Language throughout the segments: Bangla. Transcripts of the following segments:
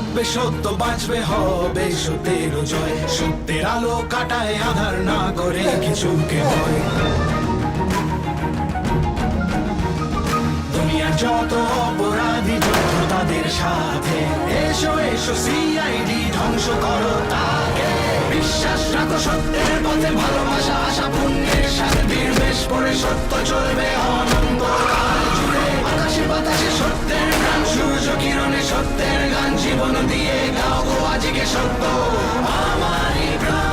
থাকবে সত্য, বাঁচবে হবে সত্যের জয়। সত্যের আলো কাটায় আধার, না করে কিছুকে ভয়। দুনিয়ার যত অপরাধী যত তাদের সাথে, এসো এসো সিআইডি ধ্বংস করো তাকে। বিশ্বাস রাখো সত্যের পথে, ভালোবাসা আশা পুণ্যের সাথে বীর বেশ পড়ে সত্য চলবে অনন্তকাল জুড়ে। আকাশে বাতাসে সত্যের গান, সূর্য কিরণে সত্যের গান। জীবন দিয়ে গাও আজকে সত্য আমারই প্রাণ।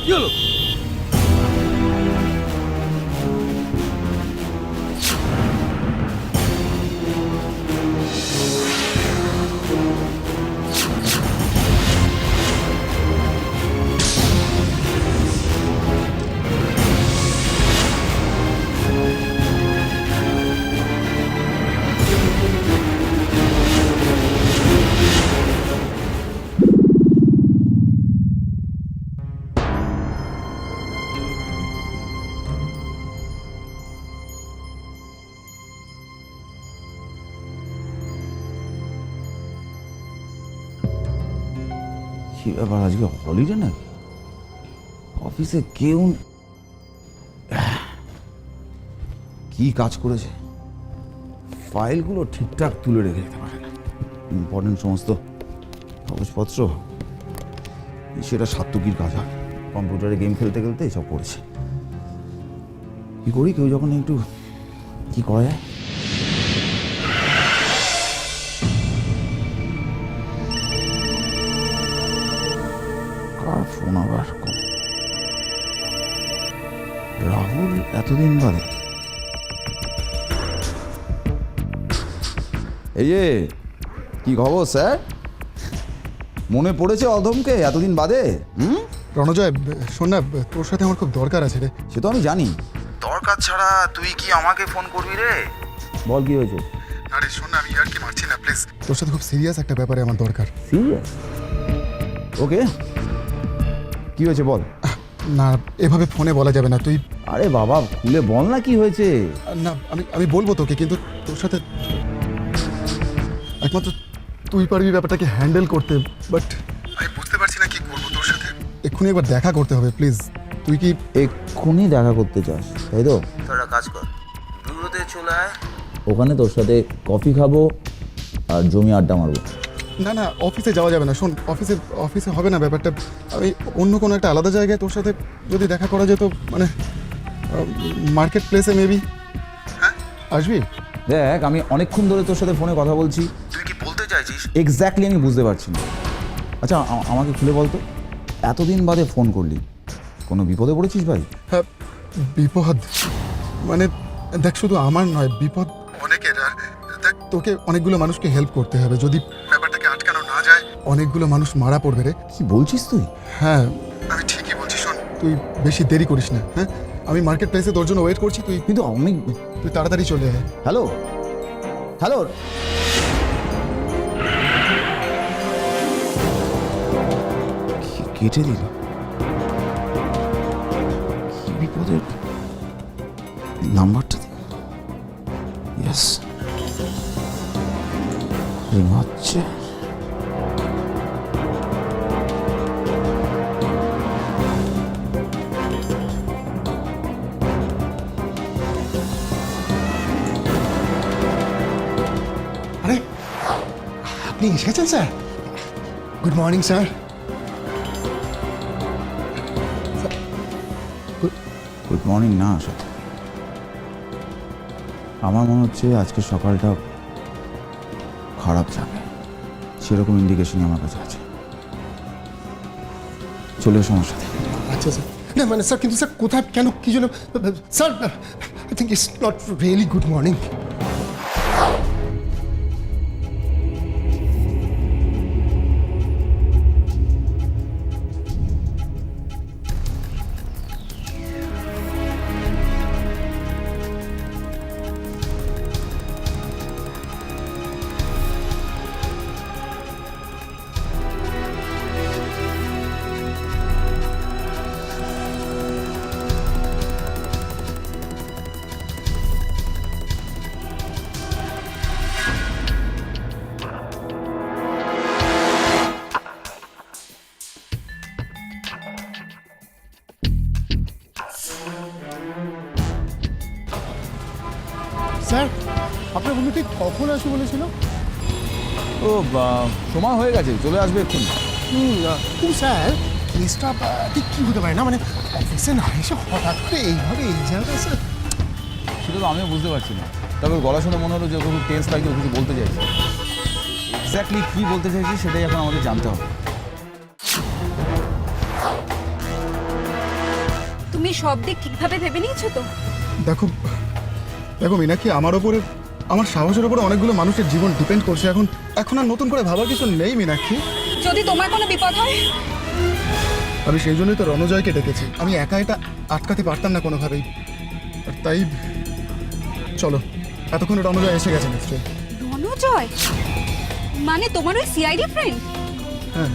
কি হলো? কি ব্যাপার, আজকে হলিডে নাকি? অফিসে কেউ কি কাজ করেছে? ফাইলগুলো ঠিকঠাক তুলে রেখে দিতে পারে না, ইম্পর্টেন্ট সমস্ত কাগজপত্র। সেটা সাত্তুকির কাজ হবে, কম্পিউটারে গেম খেলতে খেলতে সব করেছে। কি করি, কেউ যখন একটু কি করা যায়? কার ফোন আবার? রাহুল এতদিন বাদে? এই যে কি খবর স্যার? মনে পড়েছে অধমকে এতদিন বাদে? রণজয়, শোন না, তোর সাথে আমার খুব দরকার আছে রে। সে তো আমি জানি, দরকার ছাড়া তুই কি আমাকে ফোন করবি রে? বল কি হয়েছে? আরে শোন না, আমি আর কি মারছি না, প্লিজ। তোর সাথে খুব সিরিয়াস একটা ব্যাপারে আমার দরকার। সিরিয়াস? ওকে, কি হয়েছে বল। না, এভাবে ফোনে বলা যাবে না, তুই। আরে বাবা, খুলে বল না কি হয়েছে। না, আমি বলবো তোকে, কিন্তু তোর সাথে একমাত্র তুই পারবি ব্যাপারটাকে হ্যান্ডেল করতে। বাট আমি বুঝতে পারছি না কি করবো তোর সাথে। এক্ষুনি একবার দেখা করতে হবে, প্লিজ। তুই কি এক্ষুনি দেখা করতে চাস, তাই তো? তোরা কাজ কর, বিউরোতে চলে আয়, ওখানে তোর সাথে কফি খাবো আর জমি আড্ডা মারবো। না না, অফিসে যাওয়া যাবে না। শোন, অফিসে হবে না ব্যাপারটা। আমি অন্য কোনো একটা আলাদা জায়গায় তোর সাথে যদি দেখা করা যেত, মানে মার্কেট প্লেসে মেবি। হ্যাঁ, আসবি? দেখ, আমি অনেকক্ষণ ধরে তোর সাথে ফোনে কথা বলছি, তুই কি বলতে চাইছিস এক্স্যাক্টলি আমি বুঝতে পারছি না। আচ্ছা, আমাকে খুলে বলতো, এতদিন বাদে ফোন করলি, কোনো বিপদে পড়েছিস ভাই? হ্যাঁ, বিপদ মানে দেখ, শুধু আমার নয়, বিপদ অনেকের। দেখ, তোকে অনেকগুলো মানুষকে হেল্প করতে হবে। যদি ব্যাপারটাকে আটকানো না যায়, অনেকগুলো মানুষ মারা পড়বে রে। কি বলছিস তুই? হ্যাঁ, আমি ঠিকই বলছি। শোন, তুই বেশি দেরি করিস না। হ্যাঁ, আমি মার্কেট প্লেসে তোর জন্য ওয়েট করছি। কিন্তু তুই তাড়াতাড়ি চলে আয়। হ্যালো হ্যালো, কেটে দিল। কি বিপদের নাম্বারটা? ইয়েস, রিং হচ্ছে। আরে, আপনি এসেছেন sir? Good morning sir. Good morning না, আসলে আমার মনে হচ্ছে আজকে সকালটা খারাপ যাবে, সেরকম ইন্ডিকেশনই আমার কাছে আছে। চলে এসো আমার সাথে। আচ্ছা স্যার, না মানে স্যার, কিন্তু স্যার কোথায়, কেন, কি জন্য? Sir, I think it's not really good morning. Sir, আপনার বন্ধু ঠিক কখন আসবে বলেছিল? ও সময় হয়ে গেছে, চলে আসবে এক্ষুনি। কিন্তু স্যার, কেসটা ঠিক কী হতে পারে না, মানে অফিসে না এসে হঠাৎ করে এইভাবে এই জায়গায় স্যার। সেটা তো আমিও বুঝতে পারছি না, তবে গলা শুনে মনে হলো যে খুব টেন্স লাগছে, কিছু বলতে চাইছে। এক্স্যাক্টলি কী বলতে চাইছি সেটাই এখন আমাদের জানতে হবে। তুমি সব দিক ঠিকভাবে ভেবে নিয়েছো তো? দেখো দেখো মীনাক্ষী, আমার ওপরে, আমার সাহসের ওপরে অনেকগুলো মানুষের জীবন ডিপেন্ড করছে। এখন আর নতুন করে ভাবার কিছু নেই মীনাক্ষী। যদি তোমার কোনো বিপদ হয়? আমি সেই জন্যই তো রণজয়কে ডেকেছি। আমি একা এটা আটকাতে পারতাম না কোনোভাবেই, আর তাই চলো, এতক্ষণ রণজয় এসে গেছে নিশ্চয়ই। রণজয় মানে তোমার ওই সিআইডি ফ্রেন্ড? হ্যাঁ,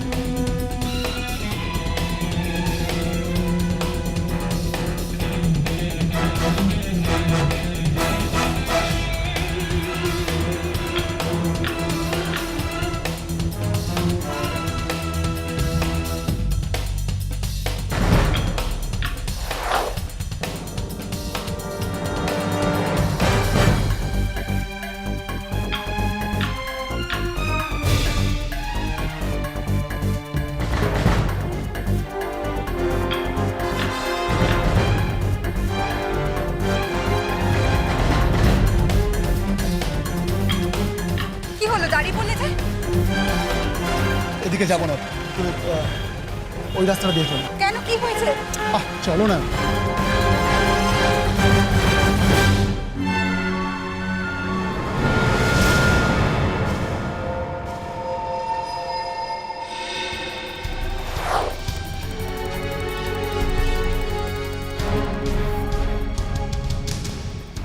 কি হলো, দাঁড়িয়ে পড়লে যে? এদিকে যাবো না, তুমি ওই রাস্তাটা দিয়ে চলো। কেন, কি হয়েছে? চলো না।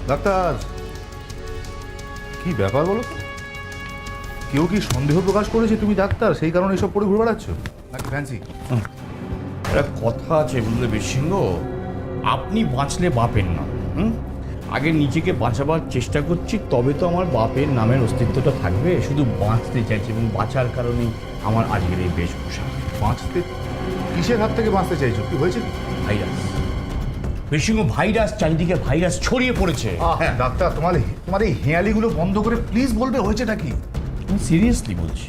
ডাক্তার, কি ব্যাপার বলো তো? কেউ কি সন্দেহ প্রকাশ করেছে তুমি ডাক্তার, সেই কারণে এসব পরে ঘুরে বেড়াচ্ছ নাকি ফ্যান্সি? একটা কথা আছে বুঝলে বীরসিংহ, আপনি বাঁচলে বাপের নাম, আগে নিজেকে বাঁচাবার চেষ্টা করছি, তবে তো আমার বাপের নামের অস্তিত্বটা থাকবে। শুধু বাঁচতে চাইছি এবং বাঁচার কারণেই আমার আজকের এই বেশভূষা। বাঁচতে, কিসের হাত থেকে বাঁচতে চাইছো? কি হয়েছে? ভাইরাস বীরসিংহ, ভাইরাস, চারিদিকে ভাইরাস ছড়িয়ে পড়েছে। হ্যাঁ ডাক্তার, তোমার এই হেয়ালিগুলো বন্ধ করে প্লিজ বলবে হয়েছেটা কি? আমি সিরিয়াসলি বলছি,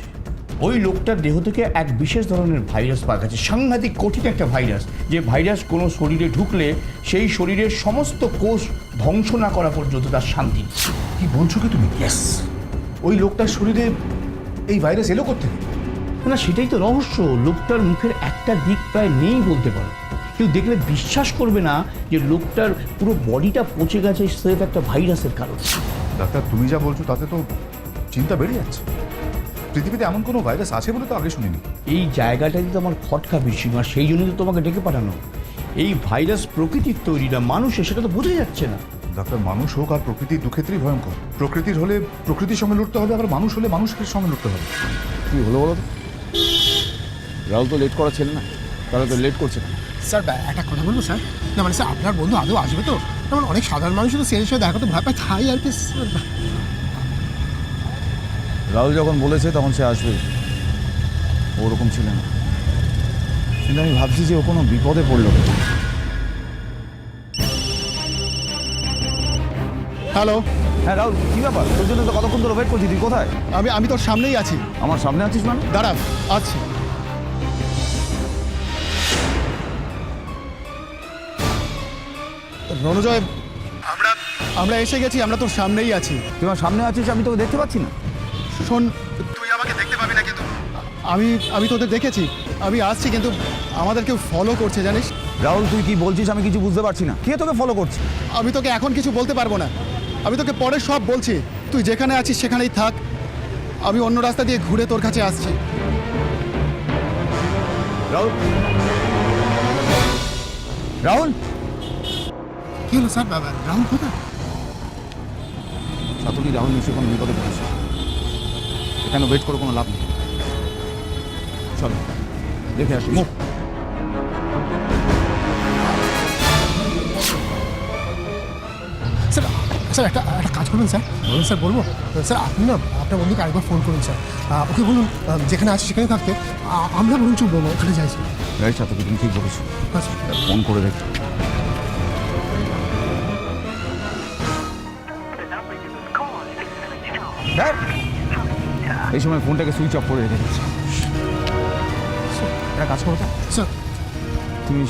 ওই লোকটার দেহ থেকে এক বিশেষ ধরনের ভাইরাস পাওয়া গেছে, সাংঘাতিক কঠিন একটা ভাইরাস। যে ভাইরাস কোনো শরীরে ঢুকলে সেই শরীরের সমস্ত কোষ ধ্বংস না করা পর্যন্ত তার শান্তি নেই। কি বলছো কি তুমি? ইয়েস। ওই লোকটার শরীরে এই ভাইরাস এলো কোত্থেকে? না, সেটাই তো রহস্য। লোকটার মুখের একটা দিক প্রায় নেই বলতে পারো। কেউ দেখলে বিশ্বাস করবে না যে লোকটার পুরো বডিটা পচে গেছে সেটা একটা ভাইরাসের কারণে। ডাক্তার, তুমি যা বলছো তাতে তো চিন্তা বেড়ে যাচ্ছে। পৃথিবীতে এমন কোনো ভাইরাস আছে বলে তো আগে শুনিনি। এই জায়গাটাই তো আমার খটকা বীরসিংহ, আর সেই জন্যই তো তোমাকে ডেকে পাঠানো। এই ভাইরাস প্রকৃতির তৈরি না মানুষের, সেটা তো বোঝা যাচ্ছে না। ডাক্তার, মানুষ হোক আর প্রকৃতি দু ক্ষেত্রেই ভয়ঙ্কর। প্রকৃতির হলে প্রকৃতির সঙ্গে লড়তে হবে, আবার মানুষ হলে মানুষের সঙ্গে লড়তে হবে। কি হলো বলো তো? রাহুল তো লেট করা ছিল না, তারা তো লেট করছে না। স্যার, একটা কথা বলবো স্যার? না মানে স্যার, আপনার বন্ধু আদৌ আসবে তো? যেমন অনেক সাধারণ মানুষ তো সিআইডির সাথে দেখা করতে ভয় পায়, তাই আর কি। রাহুল যখন বলেছে তখন সে আসবেই, ওরকম ছিল না। কিন্তু আমি ভাবছি যে ও কোনো বিপদে পড়লো। হ্যালো। হ্যাঁ রাহুল, কি ব্যাপার? তোর জন্য তো কতক্ষণ ধরে ওয়েট করছি, তুই কোথায়? আমি তোর সামনেই আছি। আমার সামনে আছিস মানে? দাঁড়া, আছি। রণজয়, আমরা আমরা এসে গেছি, আমরা তোর সামনেই আছি। তুই আমার সামনে আছিস, আমি তোকে দেখতে পাচ্ছি না। শোন, তুই আমাকে দেখতে পাবি না, কিন্তু আমি তোদের দেখেছি। আমি আসছি, কিন্তু আমাদের কেউ ফলো করছে জানিস। রাহুল, তুই কি বলছিস আমি কিছু বুঝতে পারছি না। কে তোকে ফলো করছে? আমি তোকে এখন কিছু বলতে পারবো না, আমি তোকে পরে সব বলছি। তুই যেখানে আছিস সেখানেই থাক, আমি অন্য রাস্তা দিয়ে ঘুরে তোর কাছে আসছি। রাহুল, রাহুল, কি হলো স্যার? রাহুল কোথায়? সাতকি রাহুল নিশ্চয়ই কোনো বিপদে পড়েছে। এখানে ওয়েট করে কোনো লাভ নেই। চলো দেখে আসি। মুখ স্যার স্যার একটা কাজ করুন স্যার। বলুন স্যার, বলবো স্যার, আপনি না আপনার বন্ধুকে আরেকবার ফোন করুন স্যার। ওকে বলুন যেখানে আছে সেখানে থাকতে, আমরা বরঞ্চ ওখানে যাই স্যার। রাইট, সাতকি তুমি ঠিক বলেছো। আচ্ছা ফোন করে দেখ। এই সময় ফোনটাকে সুইচ অফ করে রেখে দিচ্ছি। একটা কাজ করো তো, স্যার। তুমি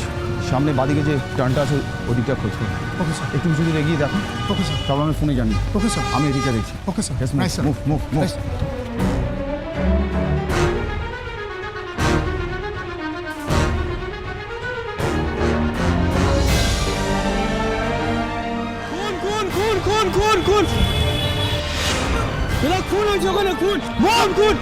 সামনে বাদিকে যে টার্নটা আছে ওদিকটা খোঁজ করো। Okay sir. একটু যদি এগিয়ে দেখো, ওকে স্যার। তাহলে আমি ফোনে জানি। Okay sir. আমি এদিকটা দেখছি। Okay sir. Yes, move, right sir. move, move, move. Right. খুন এরা খুন হয়েছে ওখানে, খুন মম খুন।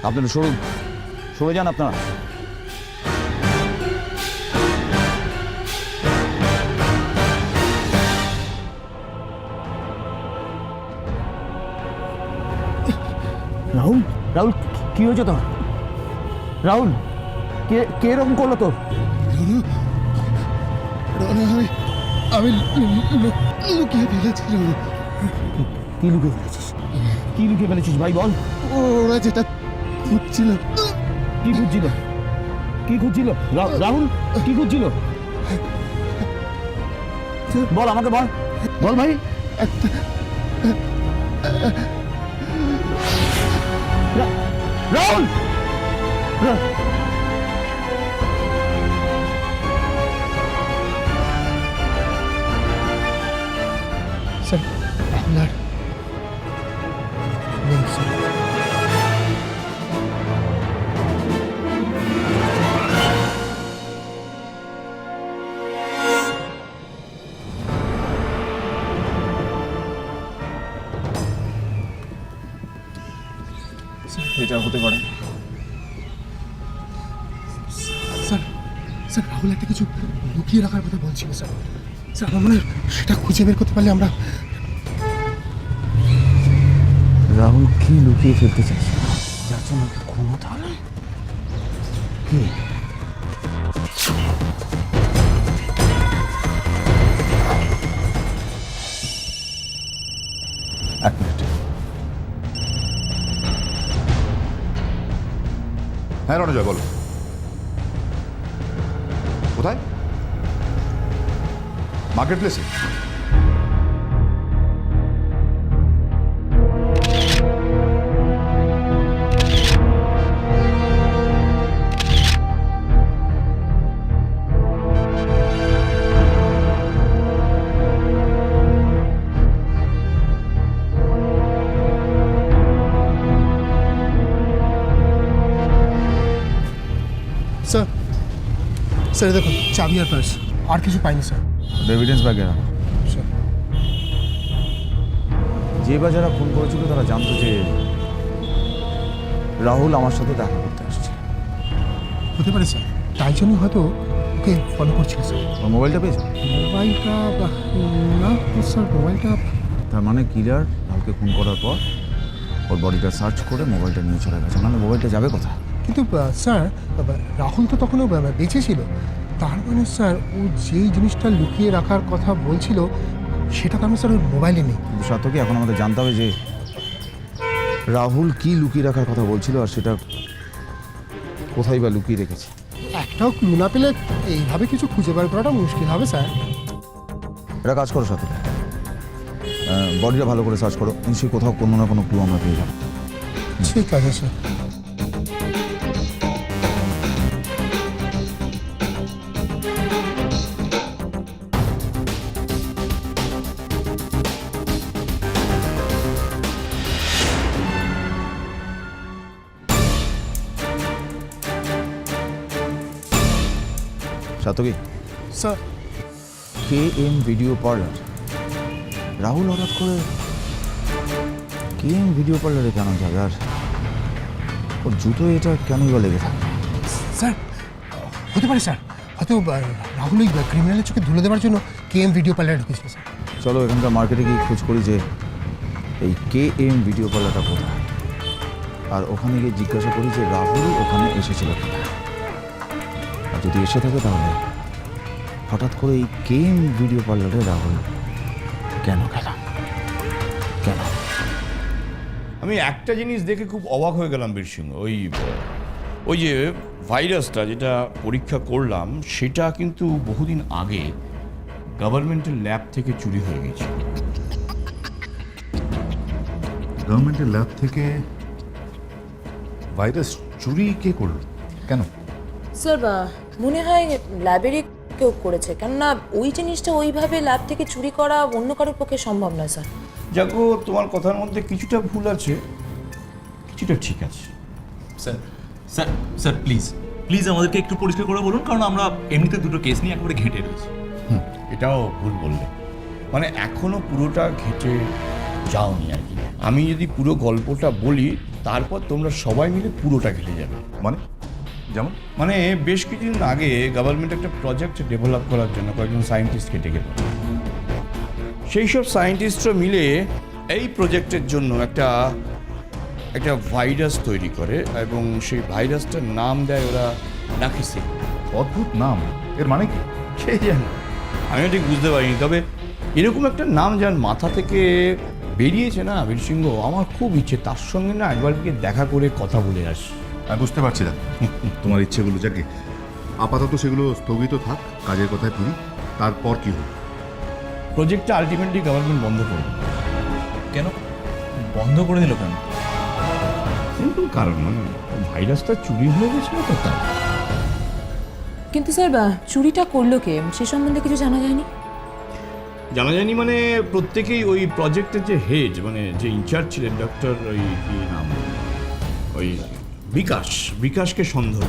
আপনারা সরুন, সরে যান আপনারা। রাহুল, রাহুল কি হয়েছে তোর? রাহুল, কে কে এরকম করলো তোর? আমি লুকিয়ে ফেলেছিলাম। কি লুকিয়ে ফেলেছিস? কি লুকিয়ে ফেলেছিস ভাই বল? ওরা যেটা খুঁজছিল। কি খুঁজছিল? কি খুঁজছিল? রাহুল কি খুঁজছিল? বল আমাকে, বল বল ভাই। রাহুল, স্যার আপনার নেই স্যার। এটা হতে পারে। স্যার স্যার রাহুল একটা কিছু লুকিয়ে রাখার কথা বলছিল স্যার। স্যার আমার মনে হয় সেটা খুঁজে বের করতে পারলে আমরা। রাহুল কি লুকিয়ে ফেলতে চাইছে যার জন্য খুন হতে হবে? কি? এক মিনিট। হ্যাঁ রণজয়, বলো কোথায়? মার্কেট প্লেসে? স্যার স্যার দেখুন, চাবি আর পার্স, আর কিছু পাইনি স্যার। এভিডেন্স ব্যাগে রাখো। স্যার যে বা যারা খুন করেছিল তারা জানতো যে রাহুল আমার সাথে দেখা করতে আসছে। হতে পারে স্যার, তাই জন্য হয়তো ওকে ফলো করছিল স্যার। ওর মোবাইলটা পেয়েছো? মোবাইলটা না স্যার, মোবাইলটা। তার মানে কিলার রাহুলকে খুন করার পর ওর বডিটা সার্চ করে মোবাইলটা নিয়ে চলে গেছে। মানে মোবাইলটা যাবে কোথায়? কিন্তু স্যার রাহুল তো তখনও বেঁচে ছিল। তার মানে স্যার ও যেই জিনিসটা লুকিয়ে রাখার কথা বলছিল সেটা তো আমি স্যার ওর মোবাইলে নেই। কিন্তু সার্থকী, এখন আমাদের জানতে হবে যে রাহুল কি লুকিয়ে রাখার কথা বলছিল আর সেটা কোথায় বা লুকিয়ে রেখেছে। একটাও ক্লু না পেলে এইভাবে কিছু খুঁজে বার করাটা মুশকিল হবে স্যার। এটা কাজ করো সার্থকী, বডিটা ভালো করে সার্চ করো, নিশ্চয়ই কোথাও কোনো না কোনো ক্লু আমরা পেয়ে যাবো। ঠিক আছে স্যার। সাতকি, sir KM video parlour. Rahul হঠাৎ করে KM ভিডিও পার্লারে কেন যাবে? আর ওর জুতো এটা কেনই বা লেগে থাকে? স্যার হতে পারে স্যার, হয়তো রাহুল ওই ক্রিমিনালের চোখে ধুলে দেওয়ার জন্য KM ভিডিও পার্লারে ঢুকেছিল স্যার। চলো এখানকার মার্কেটে গিয়ে খোঁজ করি যে এই KM ভিডিও পার্লারটা কোথায়, আর ওখানে গিয়ে জিজ্ঞাসা করি যে রাহুল ওখানে এসেছিল কিনা। আর যদি এসে থাকে তাহলে হঠাৎ করে এই KM ভিডিও পার্লারে রাহুল কেন গেল? কেন? আমি একটা জিনিস দেখে খুব অবাক হয়ে গেলাম বীরসিংহ, ওই যে ভাইরাসটা যেটা পরীক্ষা করলাম সেটা কিন্তু বহুদিন আগে গভর্নমেন্টের ল্যাব থেকে চুরি হয়ে গেছে। গভর্নমেন্টের ল্যাব থেকে ভাইরাস চুরি কে করলো? কেন? স্যার মনে হয় ল্যাবেরই কেউ করেছে, কেননা ওই জিনিসটা ওইভাবে ল্যাব থেকে চুরি করা অন্য কারোর পক্ষে সম্ভব নয় স্যার। যাকো, তোমার কথার মধ্যে কিছুটা ভুল আছে, কিছুটা ঠিক আছে। Sir sir sir please please আমাদেরকে একটু পরিষ্কার করে বলুন, কারণ আমরা এমনিতে দুটো কেস নিয়ে একেবারে ঘেঁটে রয়েছি। এটাও ভুল বললে, মানে এখনো পুরোটা ঘেটে যাওনি আর কি। আমি যদি পুরো গল্পটা বলি তারপর তোমরা সবাই মিলে পুরোটা ঘেটে যাবে। মানে যেমন? মানে বেশ কিছুদিন আগে গভর্নমেন্ট একটা প্রজেক্ট ডেভেলপ করার জন্য কয়েকজন সায়েন্টিস্টকে ডেকে পাঠায়। সেই সব সায়েন্টিস্টরা মিলে এই প্রজেক্টের জন্য একটা ভাইরাস তৈরি করে এবং সেই ভাইরাসটার নাম দেয় ওরা নাকিসি। অদ্ভুত নাম, এর মানে কি? কে জানে, আমিও ঠিক বুঝতে পারিনি। তবে এরকম একটা নাম যার মাথা থেকে বেরিয়েছে না বীরসিংহ, আমার খুব ইচ্ছে তার সঙ্গে না একবার গিয়ে দেখা করে কথা বলে আসি। আমি বুঝতে পারছি না তোমার ইচ্ছেগুলো, যাকে আপাতত সেগুলো স্থগিত থাক, কাজের কথায় ফিরি। তারপর কি হবে? প্রজেক্টটা আলটিমেটলি গভর্নমেন্ট বন্ধ করবে। কেন বন্ধ করে দিল কেন? সিম্পল কারণ, মানে ভাইরাসটা চুরি হয়ে গেছিল তো তাই। কিন্তু স্যার চুরিটা করলো কে সে সম্বন্ধে কিছু জানা যায়নি। জানা যায়নি মানে প্রত্যেকেই ওই প্রজেক্টের যে হেড, মানে যে ইনচার্জ ছিলেন ডক্টর ওই কি নাম, ওই বিকাশকে সন্দেহ।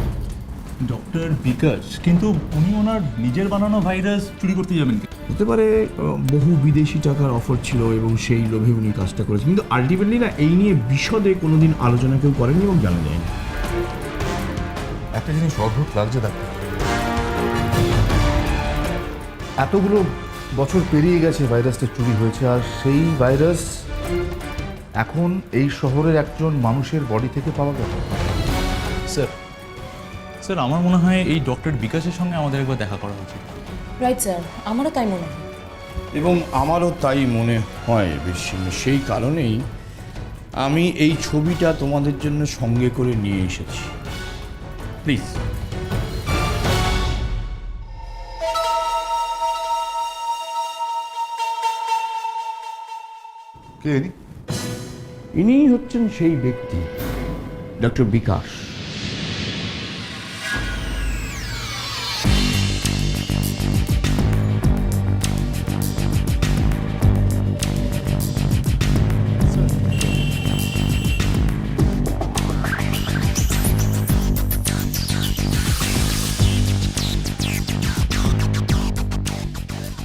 ডক্টর বিকাশ? কিন্তু উনি ওনার নিজের বানানো ভাইরাস চুরি করতে যাবেন কি? হতে পারে বহু বিদেশি টাকার অফার ছিল এবং সেই লোভে উনি কাজটা করেছেন, কিন্তু আলটিমেটলি না এই নিয়ে বিশদে কোনোদিন আলোচনা কেউ করেনি এবং জানা যায়নি। একটা জিনিস অদ্ভুত লাগছে, দেখ এতগুলো বছর পেরিয়ে গেছে ভাইরাসটা চুরি হয়েছে, আর সেই ভাইরাস এখন এই শহরের একজন মানুষের বডি থেকে পাওয়া গেল। স্যার স্যার আমার মনে হয় এই ডক্টর বিকাশের সঙ্গে আমাদের একবার দেখা করা উচিত। রাইট স্যার, আমারও তাই মনে হয়। এবং আমারও তাই মনে হয় বীরসিংহ, সেই কারণেই আমি এই ছবিটা তোমাদের জন্য সঙ্গে করে নিয়ে এসেছি। প্লিজ। কে ইনি? ইনিই হচ্ছেন সেই ব্যক্তি, ডক্টর বিকাশ।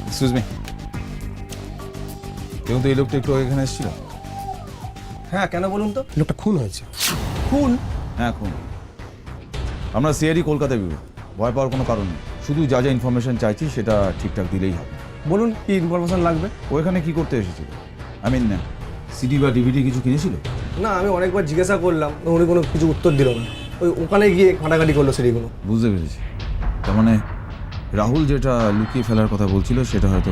এক্সকিউজ মি, দেখুন তো এই লোকটা একটু আগে এখানে এসেছিল। হ্যাঁ, কেন বলুন তো? লোকটা খুন হয়েছে। খুন? হ্যাঁ খুন। আমরা সিআইডি কলকাতা বিভাগ, ভয় পাওয়ার কোনো কারণ নেই। শুধু যা যা ইনফরমেশন চাইছি সেটা ঠিকঠাক দিলেই হবে। বলুন কি ইনফরমেশন লাগবে? ও এখানে কি করতে এসেছিল? না সিডি বা ডিভিডি কিছু কিনেছিল? না, আমি অনেকবার জিজ্ঞাসা করলাম, উনি কোনো কিছু উত্তর দিল না। ওখানে গিয়ে ঘাটাঘাটি করলো সেদিগুলো। বুঝতে পেরেছি। তার মানে রাহুল যেটা লুকিয়ে ফেলার কথা বলছিল সেটা হয়তো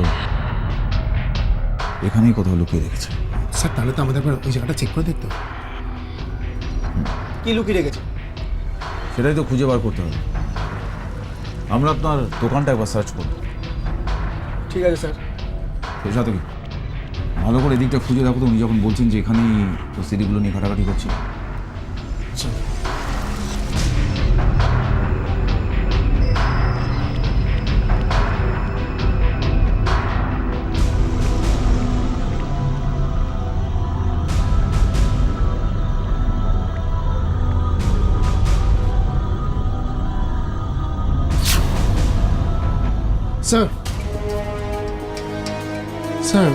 এখানেই কোথাও লুকিয়ে রেখেছে। স্যার তাহলে তো আমাদের একবার ওই জায়গাটা চেক করে দেখতে হবে। কি লুকিয়ে রেখেছে? সেটাই তো খুঁজে বার করতে হবে। আমরা আপনার দোকানটা একবার সার্চ করব। ঠিক আছে স্যার। সেই সাথে কি ভালো করে এদিকটা খুঁজে দেখো তো, উনি যখন বলছেন যে এখানেই তো সিডিগুলো নিয়ে ঘাটাঘাটি করছি। যাচ্ছি। স্যার স্যার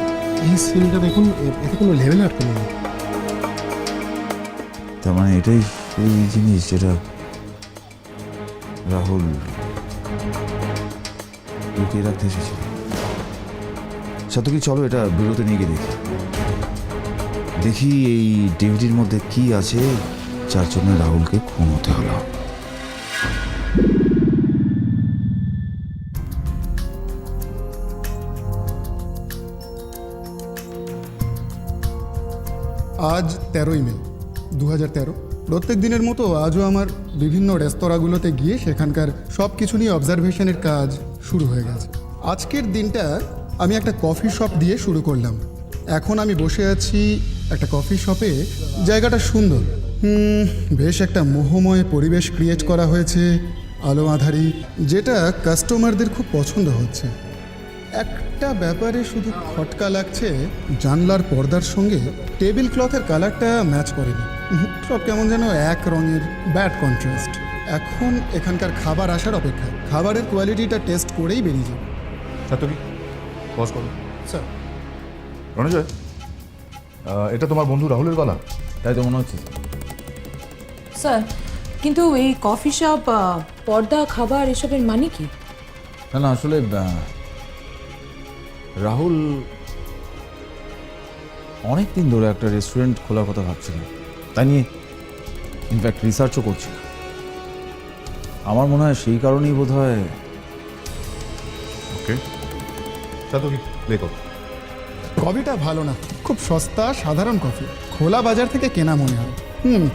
এই সিনটা দেখুন, এতে কোনো লেভেল আটকানো নেই। তার মানে এটাই সেই জিনিস যেটা রাহুল লুকিয়ে রাখতে এসেছিল। সাতকি চলো এটা বেরোতে নিয়ে গিয়ে দেখি দেখি এই ডিভিডির মধ্যে কি আছে যার জন্য রাহুলকে খুন হতে হলো। আজ 13ই মে 2013। প্রত্যেক দিনের মতো আজও আমার বিভিন্ন রেস্তোরাঁগুলোতে গিয়ে সেখানকার সব কিছু নিয়ে অবজারভেশনের কাজ শুরু হয়ে গেছে। আজকের দিনটা আমি একটা কফি শপ দিয়ে শুরু করলাম। এখন আমি বসে আছি একটা কফি শপে। জায়গাটা সুন্দর, বেশ একটা মোহময় পরিবেশ ক্রিয়েট করা হয়েছে, আলো আঁধারি, যেটা কাস্টমারদের খুব পছন্দ হচ্ছে। একটা ব্যাপারে শুধু খটকা লাগছে, জানলার পর্দার সঙ্গে টেবিল ক্লথের কালারটা ম্যাচ করেনি। সব কেমন যেন এক রঙের, ব্যাড কন্ট্রাস্ট। এখন এখানকার খাবার আসার অপেক্ষা, খাবারের কোয়ালিটিটা টেস্ট করেই বেরিয়ে যাবে। সাতকি বস করো। স্যার, রণজয়, এটা তোমার বন্ধু রাহুলের গলা? তাই তো মনে হচ্ছে। স্যার, কিন্তু এই কফি শপ, পর্দা, খাবার এসবের মানে কি? না না, আসলে রাহুল অনেক দিন ধরে একটা রেস্টুরেন্ট খোলার কথা ভাবছিল, তাই নিয়ে ইনফ্যাক্ট রিসার্চও করছিল। আমার মনে হয় সেই কারণেই বোধ হয়। ওকে সাতকি প্লে করো। কফিটা ভালো না, খুব সস্তা সাধারণ কফি, খোলা বাজার থেকে কেনা মনে হয়।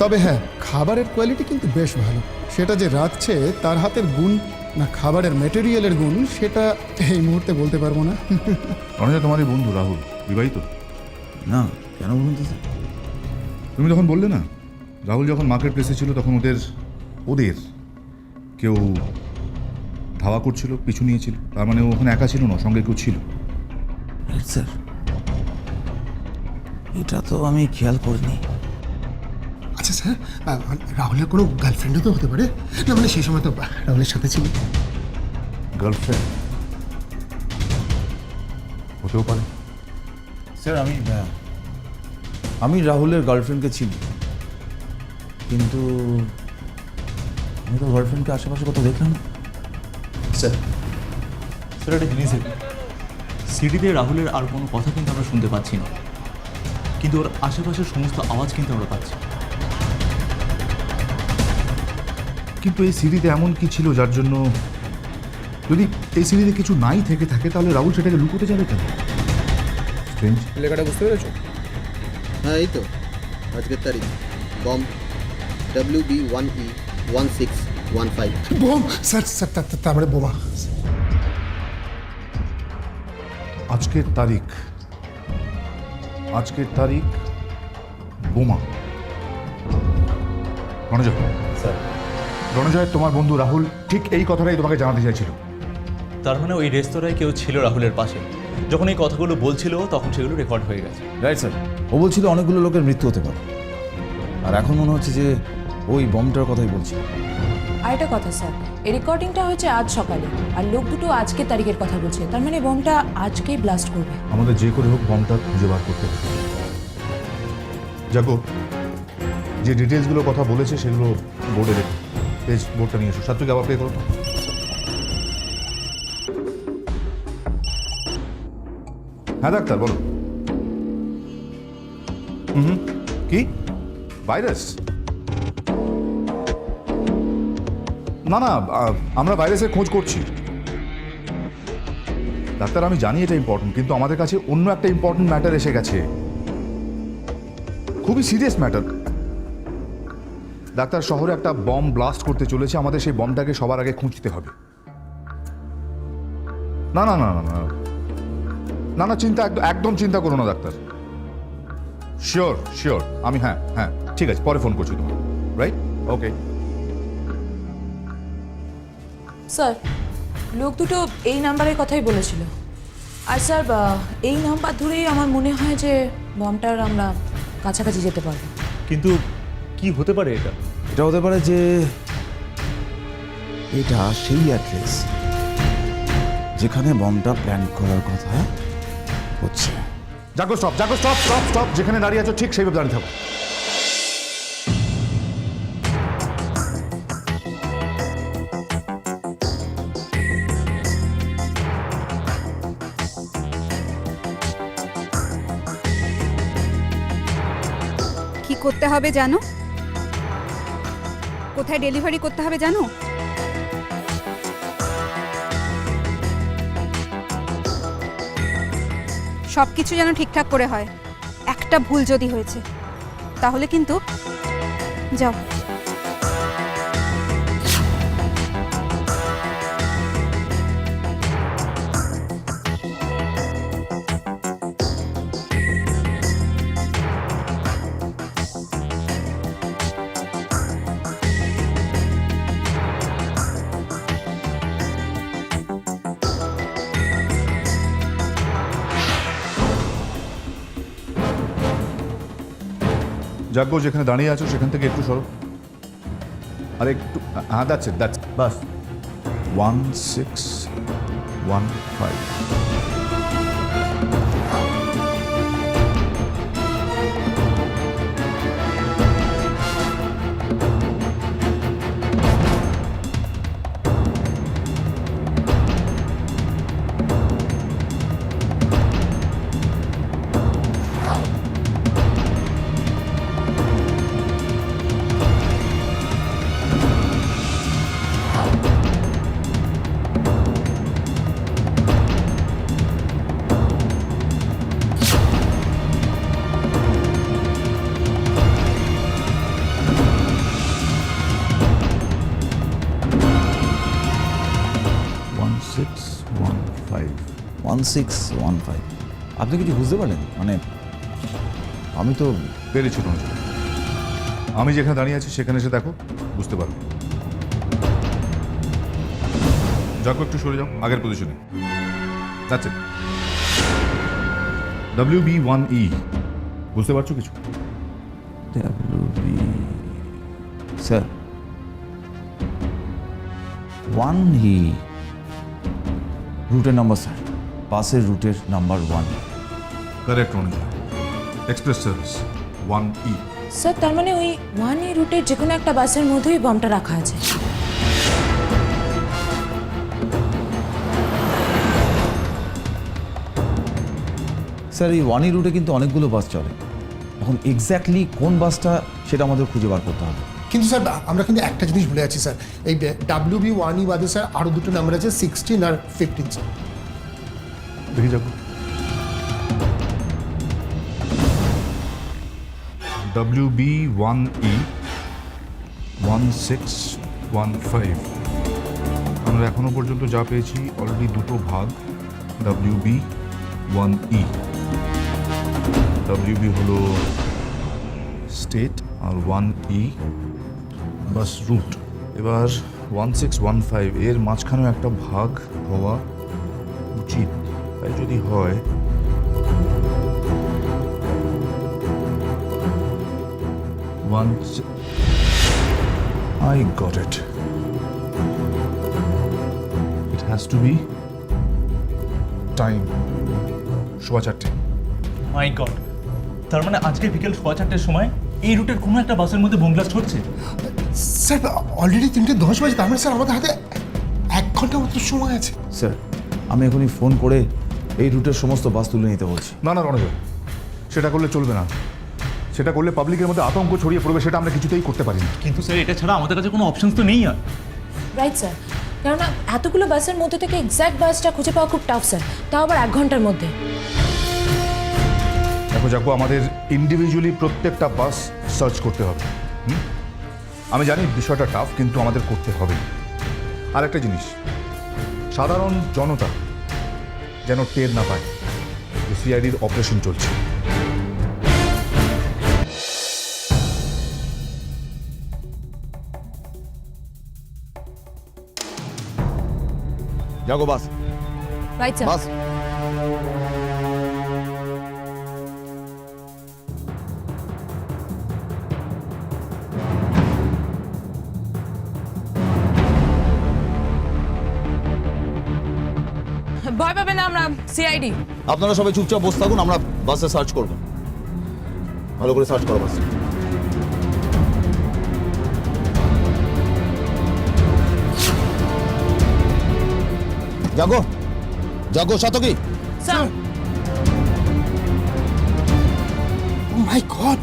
তবে হ্যাঁ, খাবারের কোয়ালিটি কিন্তু বেশ ভালো। সেটা যে রাখছে তার হাতের গুণ না খাবারের মেটেরিয়ালের গুণ, সেটা এই মুহূর্তে বলতে পারবো না। রণজয়, তোমার এই বন্ধু রাহুল বিবাহিত? না, কেন বলুন তো? তুমি যখন বললে না রাহুল যখন মার্কেট প্লেসে ছিল তখন ওদের কেউ ধাওয়া করছিল, পিছু নিয়েছিল, তার মানে ও ওখানে একা ছিল না, সঙ্গে কেউ ছিল। স্যার, এটা তো আমি খেয়াল করিনি। আচ্ছা স্যার, রাহুলের কোনো গার্লফ্রেন্ডও তো হতে পারে না? মানে সেই সময় তো রাহুলের সাথে ছিল। গার্লফ্রেন্ড হতেও পারে। স্যার, আমি রাহুলের গার্লফ্রেন্ডকে চিনি, কিন্তু আমি তো গার্লফ্রেন্ডকে আশেপাশে কোথাও দেখলাম না। স্যার স্যার একটা জিনিস দেখুন, সিডিতে রাহুলের আর কোনো কথা কিন্তু আমরা শুনতে পাচ্ছি না, কিন্তু ওর আশেপাশের সমস্ত আওয়াজ কিন্তু আমরা পাচ্ছি। কিন্তু এই সিরিজে এমন কি ছিল যার জন্য, যদি এই সিরিজে কিছু নাই থেকে থাকে তাহলে রাহুল সেটাকে লুকোতে যাবে কেন? স্ট্রেঞ্জ। লেখাটা বুঝতে পেরেছো? হ্যাঁ, এই তো আজকের তারিখ, bomb WB1E1615। Bomb sir, sir তার মানে বোমা। আজকের তারিখ বোমা। রণজয়, স্যার, রণজয়, তোমার বন্ধু রাহুল ঠিক এই কথাটাই তোমাকে জানাতে চাইছিল। তার মানে ওই রেস্তোরাঁয় কেউ ছিল রাহুলের পাশে, যখন এই কথাগুলো বলছিল তখন সেগুলো রেকর্ড হয়ে গেছে। রাইট স্যার, ও বলছিল অনেকগুলো লোকের মৃত্যু হতে পারে, আর এখন মনে হচ্ছে যে ওই বমটার কথাই বলছিল। আর একটা কথা স্যার, এই রেকর্ডিংটা হয়েছে আজ সকালে, আর লোক দুটো আজকের তারিখের কথা বলছে, তার মানে বমটা আজকেই ব্লাস্ট করবে। আমাদের যে করে হোক বমটা খুঁজে বার করতে হবে। যাকো, যে ডিটেলসগুলোর কথা বলেছে সেগুলো বোর্ডে রেখো, পেজ বোর্ডটা নিয়ে এসো। সাত্বিক আবার প্লে করো। হ্যাঁ ডাক্তার, বলো। কি ভাইরাস? না না, আমরা ভাইরাসের খোঁজ করছি। ডাক্তার, আমি জানি এটা ইম্পর্টেন্ট, কিন্তু আমাদের কাছে অন্য একটা ইম্পর্টেন্ট ম্যাটার এসে গেছে, খুবই সিরিয়াস ম্যাটার। ডাক্তার, শহরে একটা বম ব্লাস্ট করতে চলেছে, আমাদের সেই বমটাকে সবার আগে খুঁজতে হবে। না না না না না না না, চিন্তা একদম চিন্তা করো না ডাক্তার। শিওর শিওর, আমি হ্যাঁ ঠিক আছে, পরে ফোন করছি তোমার। রাইট? ওকে। স্যার লোক দুটো এই নাম্বারের কথাই বলেছিল। আর স্যার এই নাম্বার ধরেই আমার মনে হয় যে বমটার আমরা কাছাকাছি যেতে পারবো। কিন্তু কি হতে পারে এটা? এটা হতে পারে যে এটা সেই অ্যাড্রেস যেখানে বমটা প্ল্যান করার কথা হচ্ছে। জাগো, স্টপ, জাগো, স্টপ, স্টপ, স্টপ। যেখানে দাঁড়িয়ে আছো ঠিক সেইভাবে দাঁড়িয়ে থাকো। কি করতে হবে জানো? কোথায় ডেলিভারি করতে হবে জানো? সব কিছু যেন ঠিকঠাক করে হয়। একটা ভুল যদি হয়েছে তাহলে কিন্তু যাও। জাগো, যেখানে দাঁড়িয়ে আছো সেখান থেকে একটু সরো। আরে একটু, হ্যাঁ, দ্যাটস ইট, দ্যাটস বাস 1615। আপনি কিছু বুঝতে পারলেন? মানে আমি তো পেরেছি কোনো। আমি যেখানে দাঁড়িয়ে আছি সেখানে এসে দেখো, বুঝতে পারবে। যাকো, একটু সরে যাও আগের পজিশনে। That's it. WB1E, বুঝতে পারছো কিছু? স্যার 1E রুটের নাম্বার স্যার, বাসের রুটের নাম্বার 1। কারেক্ট অনুযায়ী এক্সপ্রেস সার্ভিস 1E। স্যার তার মানে ওই 1E রুটের যে কোনো একটা বাসের মধ্যেই বমটা রাখা আছে। স্যার এই 1E রুটে কিন্তু অনেকগুলো বাস চলে। এখন এক্স্যাক্টলি কোন বাসটা সেটা আমাদের খুঁজে বার করতে হবে। কিন্তু স্যার আমরা কিন্তু একটা জিনিস ভুলে আছি স্যার, এই WB1E বাদে স্যার আরও দুটো নাম্বার আছে 16 আর 15 স্যার। দেখি যাবো। WB1E 1615। আমরা এখনো পর্যন্ত যা পেয়েছি অলরেডি দুটো ভাগ। WB1E, WB হলো স্টেট আর 1E বাস রুট। এবার 1615 এর মাঝখানেও একটা ভাগ হওয়া উচিত। তাই যদি হয় I got it. It has to be time. 4:15। My god, তার মানে আজকে বিকেল 4:15 সময় এই রুটের কোনো একটা বাসের মধ্যে বোম ব্লাস্ট হচ্ছে। স্যার অলরেডি 3:10 বাজে, তার মানে স্যার আমাদের হাতে 1 ঘন্টা মাত্র সময় আছে। স্যার আমি এখনই ফোন করে এই রুটের সমস্ত বাস তুলে নিতে বলছি। না না রণজয়, সেটা করলে চলবে না। সেটা করলে পাবলিকের মধ্যে আতঙ্ক ছড়িয়ে পড়বে, সেটা আমরা কিছুতেই করতে পারি না। কিন্তু স্যার এটা ছাড়া আমাদের কাছে কোনো অপশনস তো নেই আর। রাইট স্যার, কেননা এতগুলো বাসের মধ্যে থেকে এক্স্যাক্ট বাসটা খুঁজে পাওয়া খুব টাফ স্যার, তাও আবার 1 ঘন্টার মধ্যে। দেখো যাবো, আমাদের ইন্ডিভিজুয়ালি প্রত্যেকটা বাস সার্চ করতে হবে। আমি জানি বিষয়টা টাফ, কিন্তু আমাদের করতে হবে। আর একটা জিনিস, সাধারণ জনতা যেন টের না পায় যে সিআইডির অপারেশন চলছে। জাগো বাস রাইট স্যার। বাস। ভয় পাবে না, আমরা সিআইডি। আপনারা সবাই চুপচাপ বসে থাকুন, আমরা বাসে সার্চ করব। ভালো করে সার্চ করো বাস। জাগো জাগো শতকী। Sir my god,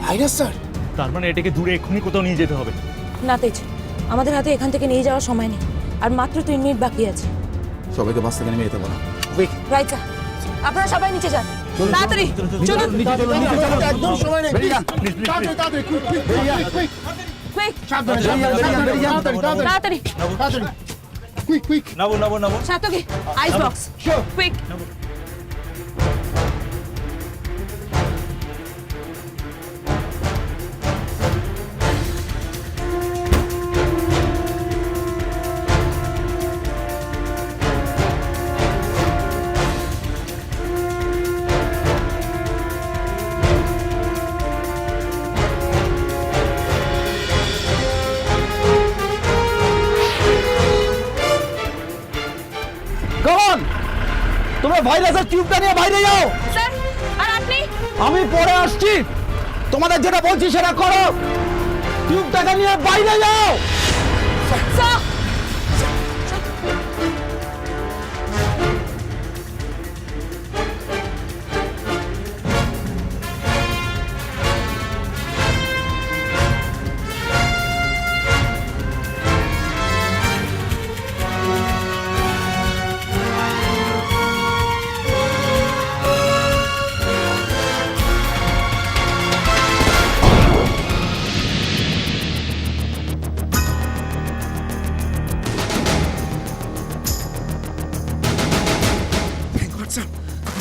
virus sir. তার মানে এটাকে দূরে এক্ষুনি কোথাও নিয়ে যেতে হবে। না তেজ, আমাদের হাতে এখান থেকে নিয়ে যাওয়ার সময় নেই, আর মাত্র 3 মিনিট বাকি আছে। সবাইকে বাস থেকে নেমে যেতে বলো। রাইট স্যার, আপনারা সবাই নিচে যান, তাড়াতাড়ি চলুন। একদম সময় নেই। তাড়াতাড়ি তাড়াতাড়ি, কুইক কুইক কুইক কুইক, তাড়াতাড়ি তাড়াতাড়ি। Quick quick. নাবো নাবো নাবো। সাতকি, আইস বক্স, কুইক। কমন, তোমরা ভাইরাসের টিউবটা নিয়ে বাইরে যাও। স্যার, আর আপনি? আমি পরে আসছি, তোমাদের যেটা বলছি সেটা করো। টিউবটাকে নিয়ে বাইরে যাও। স্যার,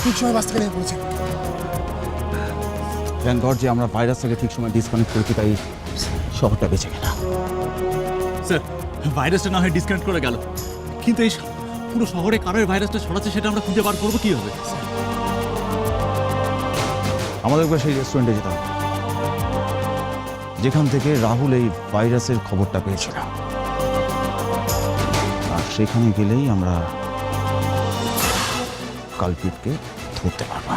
ঠিক সময় বাস থেকে নেমে পড়েছে। থ্যাংক গড যে আমরা ভাইরাস থেকে ঠিক সময় ডিসকানেক্ট করেছি, তাই শহরটা বেঁচে গেল। স্যার, ভাইরাসটা না হয় ডিসকানেক্ট করে গেল, কিন্তু এই পুরো শহরে কারোর ভাইরাসটা ছড়াচ্ছে সেটা আমরা খুঁজে বার করবো কিভাবে? আমাদের একবার সেই রেস্টুরেন্টে যেতে হবে যেখান থেকে রাহুল এই ভাইরাসের খবরটা পেয়েছিল, আর সেখানে গেলেই আমরা কালপিটকে ধরতে পারবো।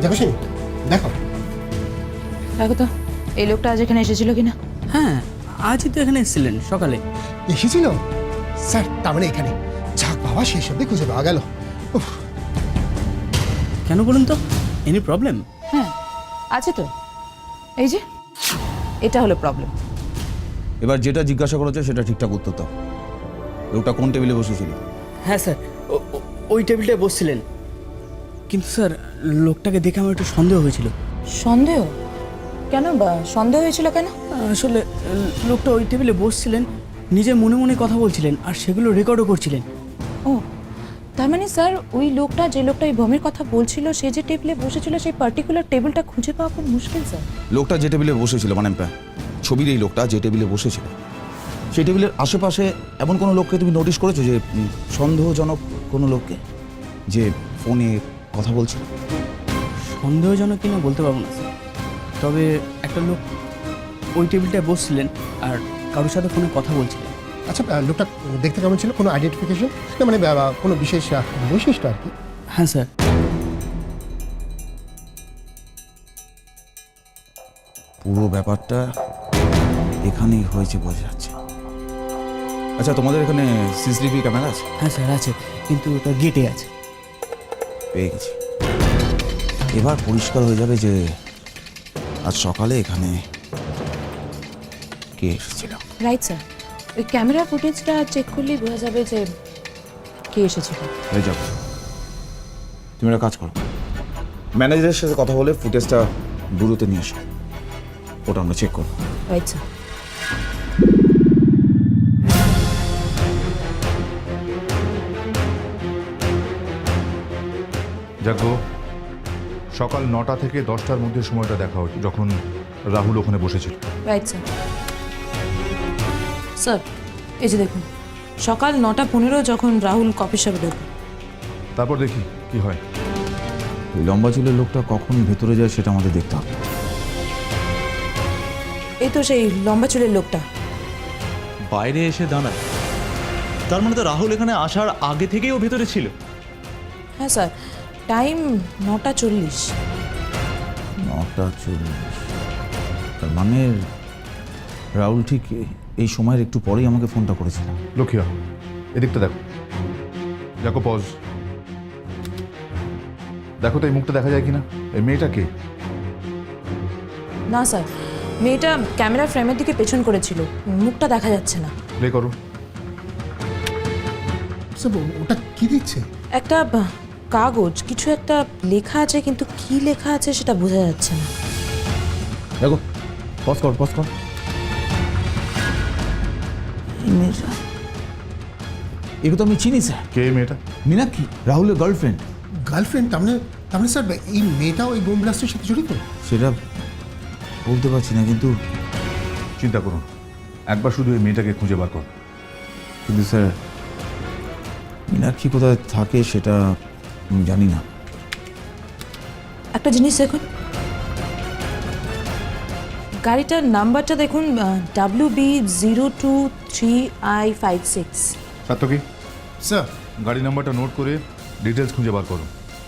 দেখো সেই, দেখো দেখো তো এই লোকটা আজ এখানে এসেছিল কিনা। হ্যাঁ, আজই তো এখানে এসেছিলেন সকালে। এসেছিল স্যার, তার মানে এখানে। যাক বাবা, শেষ অব্দি খুঁজে পাওয়া গেল। উফ, কেন বলুন তো, এনি প্রবলেম? হ্যাঁ আছে তো, এই যে এটা হলো প্রবলেম। এবার যেটা জিজ্ঞাসা করেছে সেটা ঠিকঠাক উত্তর দাও। লোকটা কোন টেবিলে বসেছিল? হ্যাঁ স্যার, ওই টেবিলটায় বসছিলেন, কিন্তু স্যার লোকটাকে দেখে আমার একটু সন্দেহ হয়েছিল। সন্দেহ? কেন বা সন্দেহ হয়েছিল কেন? আসলে লোকটা ওই টেবিলে বসছিলেন, নিজে মনে মনে কথা বলছিলেন, আর সেগুলো রেকর্ডও করছিলেন। ও, তার মানে স্যার ওই লোকটা, যে লোকটা এই বমের কথা বলছিল, সে যে টেবিলে বসেছিল সেই পার্টিকুলার টেবিলটা খুঁজে পাওয়া খুব মুশকিল স্যার। লোকটা যে টেবিলে বসেছিল, মানে ছবির এই লোকটা যে টেবিলে বসেছিল, সেই টেবিলের আশেপাশে এমন কোনো লোককে তুমি নোটিশ করেছো যে সন্দেহজনক কোনো লোককে, যে ফোনে কথা বলছিল? সন্দেহজনক কিনা বলতে পারবো না স্যার, তবে একটা লোক ওই টেবিলটায় বসছিলেন আর কারোর সাথে ফোনে কথা বলছিলেন। আচ্ছা, লোকটা দেখতে কেমন ছিল? কোনো আইডেন্টিফিকেশন না, মানে কোনো বিশেষ বৈশিষ্ট্য আর কি? হ্যাঁ স্যার। পুরো ব্যাপারটা এখানেই হয়েছে বোঝা যাচ্ছে। আচ্ছা, তোমাদের এখানে সিসিটিভি ক্যামেরা আছে? হ্যাঁ স্যার আছে, কিন্তু ওটা গেটে আছে। পেয়ে গেছি। এবার পরিষ্কার হয়ে যাবে যে আজ সকালে এখানে কে এসেছিল। রাইট স্যার, ওই ক্যামেরা ফুটেজটা চেক করলেই বোঝা যাবে যে কে এসেছিল। হয়ে যাবে। তুমি একটা কাজ করো, ম্যানেজারের সাথে কথা বলে ফুটেজটা ব্যুরোতে নিয়ে আসো, ওটা আমরা চেক করবো। Right sir. জাগো, সকাল 9টা থেকে 10টার মধ্যে সময়টা দেখা হচ্ছে, যখন রাহুল ওখানে বসেছিল। Right sir. স্যার এই যে দেখুন, সকাল 9:15 যখন রাহুল কফি শপে ঢোকে। তারপর দেখি কি হয়। ওই লম্বা চুলের লোকটা কখন ভেতরে যায় সেটা আমাদের দেখতে হবে। এই তো সেই লম্বা চুলের লোকটা। বাইরে এসে দাঁড়ায়, তার মানে তো রাহুল এখানে আসার আগে থেকেই ও ভেতরে ছিল। হ্যাঁ স্যার, টাইম 9:40। 9:40। তার মানে রাহুল ঠিক এই সময়ের একটু পরেই আমাকে ফোনটা করেছিল। লক্ষ্মীয়া, এদিকটা দেখো, দেখো পজ, দেখো তো এই মুখটা দেখা যায় কিনা। এই মেয়েটা কে? না স্যার, মেয়েটা ক্যামেরা ফ্রেমের দিকে পেছন করেছিল, মুখটা দেখা যাচ্ছে না। প্লে করো। স্যার ওটা কি দিচ্ছে? একটা কাগজ, কিছু একটা লেখা আছে, কিন্তু কি লেখা আছে সেটা বোঝা যাচ্ছে না। দেখো, পজ কর, পজ কর। এগুলো তো আমি চিনি স্যার। কে মেয়েটা? মীনাক্ষী, রাহুলের গার্লফ্রেন্ড। গার্লফ্রেন্ড? তার মানে স্যার এই মেয়েটাও এই বোম ব্লাস্টের সাথে জড়িত? সেটা বলতে পারছি না, কিন্তু চিন্তা করুন, একবার শুধু এই মেয়েটাকে খুঁজে বার কর। কিন্তু স্যার মীনাক্ষী কোথায় থাকে সেটা আমি জানি না। একটা জিনিস দেখুন, গাড়িটার নাম্বারটা দেখুন, WB023I56। সাত্যকী, স্যার গাড়ি নাম্বারটা নোট করে ডিটেলস খুঁজে বার করো।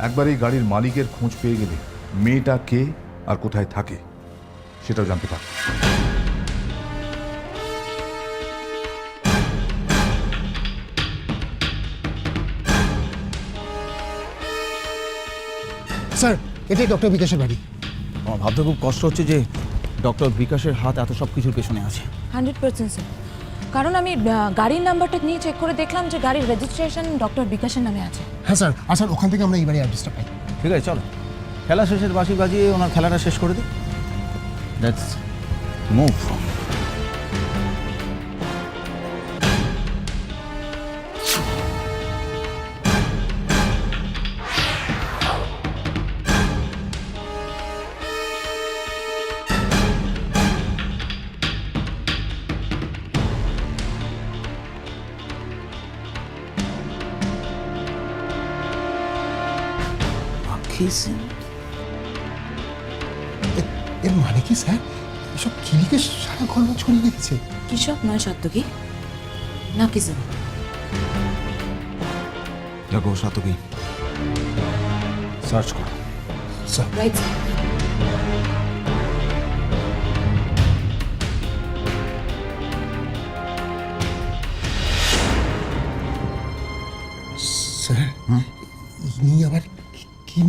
একবার এই গাড়ির মালিকের খোঁজ পেয়ে গেলে মেয়েটা কে আর কোথায় থাকে সেটাও জানতে পার। স্যার এটাই ডক্টর বিকাশের বাড়ি। আমার ভাবতে খুব কষ্ট হচ্ছে যে ডক্টর বিকাশের হাত এত সব কিছুর পেছনে আছে। 100% স্যার, কারণ আমি গাড়ির নাম্বারটা নিয়ে চেক করে দেখলাম যে গাড়ির রেজিস্ট্রেশন ডক্টর বিকাশের নামে আছে। হ্যাঁ স্যার, স্যার ওখান থেকে আমরা এই বাড়ি অ্যাড্রেসটা পাই। ঠিক আছে, চলো খেলা শেষের বাঁশি বাজিয়ে ওনার খেলাটা শেষ করে দিই। Let's move. এর মানে কি স্যার? এসব কিলিকে সারা গল্প ছড়িয়ে রেখেছে। কি সব নয় সাত্যকী, না কি স্যার? দেখো সাতকী, সার্চ করো। স্যার রাইট স্যার, ইনি আবার কি?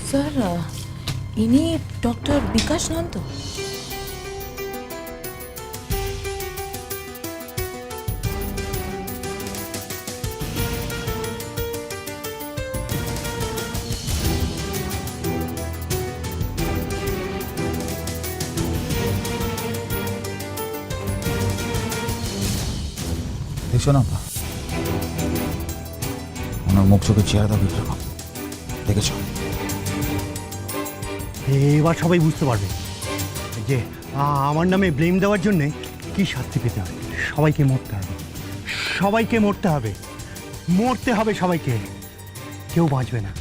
স্যার, ইনি ডক্টর বিকাশ নন তো? দেখছো না ওনার মুখ চোখের চেহারা বিক্রম, দেখেছো? এবার সবাই বুঝতে পারবে যে আমার নামে ব্লেম দেওয়ার জন্যে কি শাস্তি পেতে হবে। সবাইকে মরতে হবে, সবাইকে মরতে হবে, মরতে হবে সবাইকে, কেউ বাঁচবে না,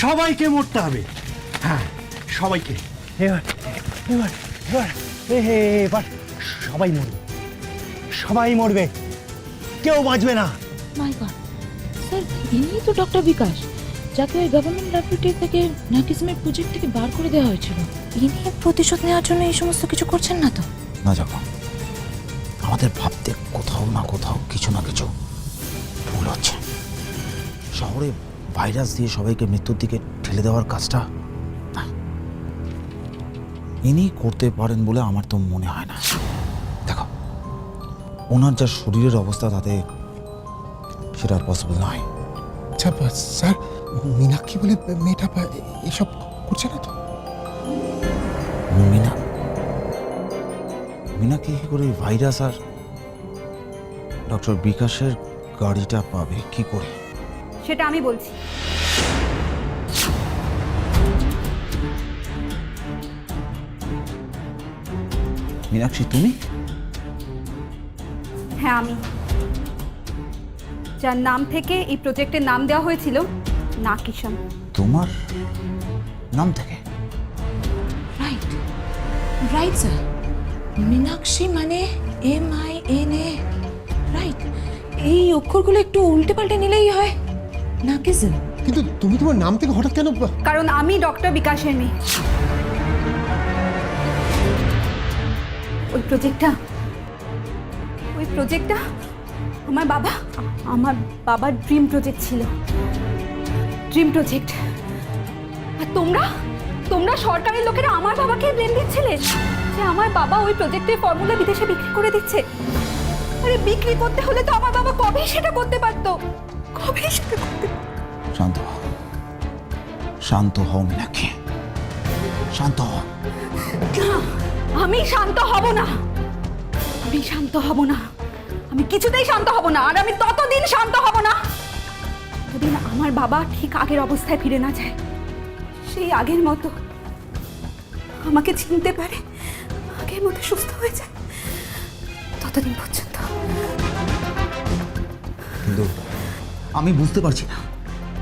সবাইকে মরতে হবে। হ্যাঁ সবাইকে। এবার এবার এবার এবার সবাই মরবে, সবাই মরবে, কেউ বাঁচবে না। মাই গড স্যার, ইনি তো ডক্টর বিকাশ, যাকে ওই গভর্নমেন্ট ল্যাবরেটরি থেকে নাকিজমের প্রজেক্ট থেকে বার করে দেওয়া হয়েছিল। ইনি প্রতিশোধ নেওয়ার জন্য এই সমস্ত কিছু করছেন না তো? না যাবো, আমাদের ভাবতে কোথাও না কোথাও কিছু না কিছু ভুল হচ্ছে। শহরে ভাইরাস দিয়ে সবাইকে মৃত্যুর দিকে ঠেলে দেওয়ার কাজটা না, ইনি করতে পারেন বলে আমার তো মনে হয় না। দেখো ওনার যা শরীরের অবস্থা তাতে সেটা পসিবল নয়। আচ্ছা স্যার, মীনাক্ষী বলে মেয়েটা এসব করছে না তো? মীনাক্ষী কি করে ভাইরাস আর ডক্টর বিকাশের গাড়িটা পাবে কি করে? সেটা আমি বলছি। মীনাক্ষী তুমি? হ্যাঁ আমি, যার নাম থেকে এই প্রজেক্টের নাম দেওয়া হয়েছিল না কিষণ। তোমার নাম থেকে? রাইট রাইট স্যার, মীনাক্ষী মানে MINA, রাইট। এই অক্ষরগুলো একটু উল্টে পাল্টে নিলেই হয়, নাকিজন। কিন্তু তুমি তোমার নাম থেকে হঠাৎ কেন? কারণ আমি ডক্টর বিকাশের মেয়ে। ওই প্রজেক্টটা আমার বাবার ড্রিম প্রজেক্ট ছিল, ড্রিম প্রজেক্ট। আর তোমরা সরকারের লোকেরা আমার বাবাকে ব্লেম দিচ্ছিলে যে আমার বাবা ওই প্রজেক্টের ফর্মুলা বিদেশে বিক্রি করে দিচ্ছে। আরে বিক্রি করতে হলে তো আমার বাবা কবেই সেটা করতে পারতো, কবেই সেটা করতে। শান্ত হও, শান্ত হও মীনাক্ষী, শান্ত হও। না, আমি শান্ত হব না, আমি শান্ত হব না, আমি কিছুতেই শান্ত হব না। আর আমি ততদিন শান্ত হব না যতদিন আমার বাবা ঠিক আগের অবস্থায় ফিরে না যায়, সেই আগের মতো আমাকে চিনতে পারে, আগের মতো সুস্থ হয়ে যায়, ততদিন পর্যন্ত। কিন্তু আমি বুঝতে পারছি না,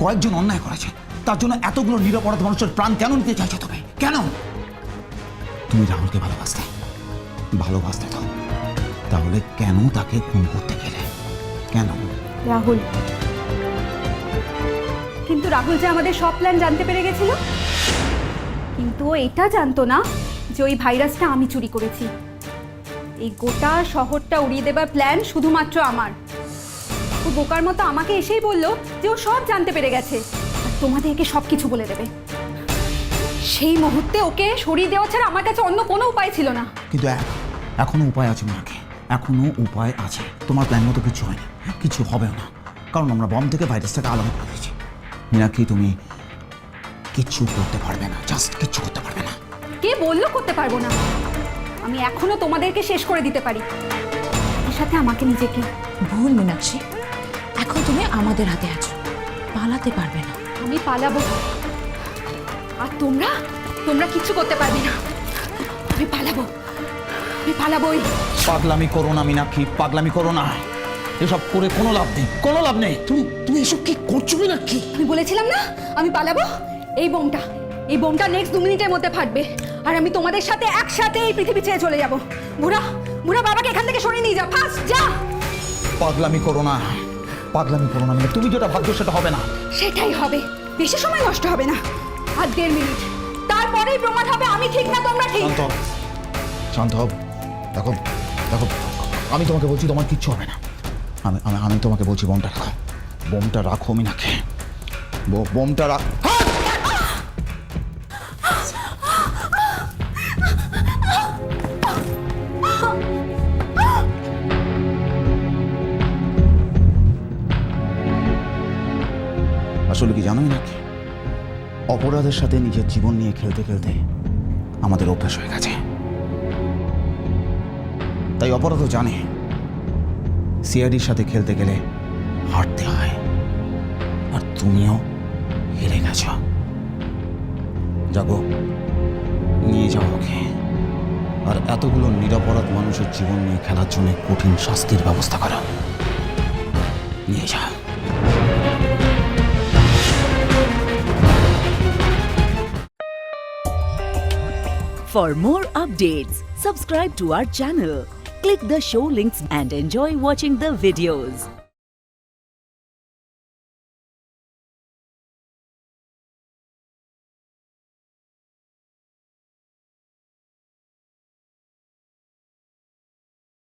কয়েকজন অন্যায় করেছে, তার জন্য এতগুলো নিরপরাধ মানুষের প্রাণ কেন নিতে চাইছো তুমি? কেন? তুমি রাহুলকে ভালোবাসতে তো, তাহলে কেন তাকে খুন করতে গেলে? কেন? রাহুল, কিন্তু রাহুল যে আমাদের সব প্ল্যান জানতে পেরে গেছিল, কিন্তু ও এটা জানতো না যে ওই ভাইরাসটা আমি চুরি করেছি। এই গোটা শহরটা উড়িয়ে দেবার প্ল্যান শুধুমাত্র আমার। ও বোকার মতো আমাকে এসেই বললো যে ও সব জানতে পেরে গেছে আর তোমাদেরকে সব কিছু বলে দেবে। সেই মুহূর্তে ওকে সরিয়ে দেওয়া ছাড়া আমার কাছে অন্য কোনো উপায় ছিল না। কিন্তু এখনো উপায় আছে মীনাক্ষী, এখনো উপায় আছে। তোমার প্ল্যান মতো কিছু হয়নি, কিছু হবেও না, কারণ আমরা বম থেকে ভাইরাসটাকে আলাদা করে দিয়েছি। মীনাক্ষী তুমি কিচ্ছু করতে পারবে না, জাস্ট কিচ্ছু করতে পারবে না। কে বললো করতে পারবো না? আমি এখনো তোমাদেরকে শেষ করে দিতে পারি, এর সাথে আমাকে নিজেকে। ভুল মীনাক্ষী, এখন তুমি আমাদের হাতে আছো, পালাতে পারবে না। আমি পালাবো আর তোমরা কিচ্ছু করতে পারবে না। আমি পালাবোই। পাগলামি করো না মীনাক্ষী, পাগলামি করো না, এসব করে কোনো লাভ নেই, কোনো লাভ নেই। তুমি এসব কি করছো মীনাক্ষী? আমি বলেছিলাম না আমি পালাবো। এই বোমটা নেক্সট 2 মিনিটের মধ্যে ফাটবে আর আমি তোমাদের সাথে একসাথে এই পৃথিবী ছেড়ে চলে যাব। বুড়া বাবাকে এখান থেকে সরিয়ে নিয়ে যাও, ফাস্ট যা। পাগলামি করো না মীনা, তুমি যেটা ভাবছো সেটা হবে না। সেটাই হবে, বেশি সময় নষ্ট হবে না, আর 1.5 মিনিট, তারপরেই প্রমাণ হবে আমি ঠিক না তোমরা ঠিক। শান্ত হও। দেখো আমি তোমাকে বলছি তোমার কিচ্ছু হবে না। আমি তোমাকে বলছি বোমটা রাখো মীনাক্ষী, বোমটা রাখ। আসলে কি জানো মীনাক্ষী, অপরাধের সাথে নিজের জীবন নিয়ে খেলতে খেলতে আমাদের অভ্যাস হয়ে গেছে। তাই অপরাধও জানে সিআইডির সাথে খেলতে গেলে হারতে হয়, আর তুমিও হেরে গেছ। যাবো, নিয়ে যাও ওকে, আর এতগুলো নিরপরাধ মানুষের জীবন নিয়ে খেলার জন্য কঠিন শাস্তির ব্যবস্থা করো। নিয়ে যাও। For more updates, subscribe to our channel, click the show links and enjoy watching the videos.